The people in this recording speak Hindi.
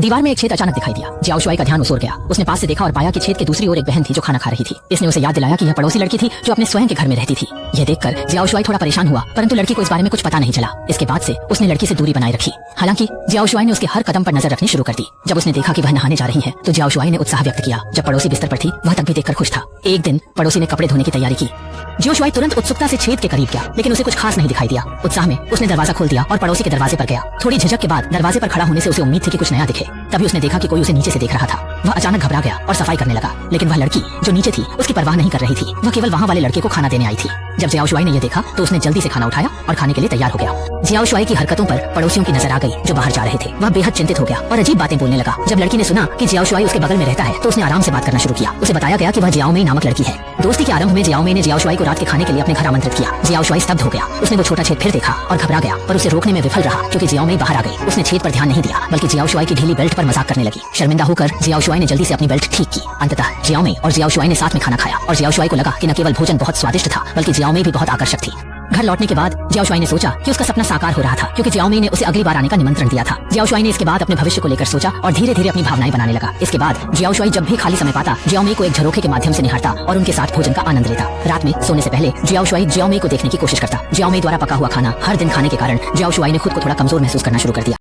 दीवार में एक छेद अचानक दिखाई दिया। जियाओ शुआई का ध्यान उस ओर गया। उसने पास से देखा और पाया कि छेद के दूसरी ओर एक बहन थी जो खाना खा रही थी। इसने उसे याद दिलाया कि यह पड़ोसी लड़की थी जो अपने स्वयं के घर में रहती थी। यह देखकर जियाओ शुआई थोड़ा परेशान हुआ, परंतु लड़की को इस बारे में कुछ पता नहीं चला। इसके बाद से उसने लड़की से दूरी बनाए रखी। हालांकि जियाओ शुआई ने उसके हर कदम पर नजर रखनी शुरू कर दी। जब उसने देखा कि वह नहाने जा रही है तो जियाओ शुआई ने उत्साह व्यक्त किया। जब पड़ोसी बिस्तर पर थी वह तक भी देखकर खुश था। एक दिन पड़ोसी ने कपड़े धोने की तैयारी की। जियाओ शुआई तुरंत उत्सुकता से छेद के करीब गया, लेकिन उसे कुछ खास नहीं दिखाई दिया। उत्साह में उसने दरवाजा खोल दिया और पड़ोसी के दरवाजे पर गया। थोड़ी झिझक के बाद दरवाजे पर खड़ा होने से उसे उम्मीद थी कि कुछ नया दिखे। तभी उसने देखा कि कोई उसे नीचे से देख रहा था। वह अचानक घबरा गया और सफाई करने लगा, लेकिन वह लड़की जो नीचे थी उसकी परवाह नहीं कर रही थी। वह केवल वहाँ वाले लड़के को खाना देने आई थी। जब जियाओ शुआई ने यह देखा तो उसने जल्दी से खाना उठाया और खाने के लिए तैयार हो गया। जियाओ शुआई की हरकतों पर पड़ोसियों की नजर आ गई जो बाहर जा रहे थे। वह बेहद चिंतित हो गया और अजीब बातें बोलने लगा। जब लड़की ने सुना कि जियाओ शुआई उसके बगल में रहता है तो उसने आराम से बात करना शुरू किया। उसे बताया गया कि वह जियाओ मेई नामक लड़की है। दोस्ती के आरंभ में जियाओ मेई ने जियाओ शुआई को रात के खाने के लिए अपने घर आमंत्रित किया। जियाओ शुआई स्तब्ध हो गया। उसने वो छोटा छेद फिर देखा और घबरा गया, पर उसे रोकने में विफल रहा क्योंकि जियाओ मेई बाहर आ गई। उसने छेद पर ध्यान नहीं दिया बल्कि जियाओ शुआई की ढीली बेल्ट पर मजाक करने लगी। शर्मिंदा होकर जियाओ शुआई ने जल्दी से अपनी बेल्ट ठीक की। अंततः जियाओ मेई और जियाओ शुआई ने साथ में खाना खाया और जियाओ शुआई को लगा कि न केवल भोजन बहुत स्वादिष्ट था बल्कि जियाओ मेई भी बहुत आकर्षक थी। घर लौटने के बाद जियाओ शुआई ने सोचा कि उसका सपना साकार हो रहा था क्योंकि जियाओ मेई ने उसे अगली बार आने का निमंत्रण दिया था। जियाओ शुआई ने इसके बाद अपने भविष्य को लेकर सोचा और धीरे धीरे अपनी भावनाएं बनाने लगा। इसके बाद जियाओ शुआई जब भी खाली समय पाता जियाओ मेई को एक झरोखे के माध्यम से निहारता और उनके साथ भोजन का आनंद लेता। रात में सोने से पहले जियाओ शुआई जियाओ मेई को देखने की कोशिश करता। जियाओ मेई द्वारा पका हुआ खाना हर दिन खाने के कारण जियाओ शुआई ने खुद को थोड़ा कमजोर महसूस करना शुरू कर दिया।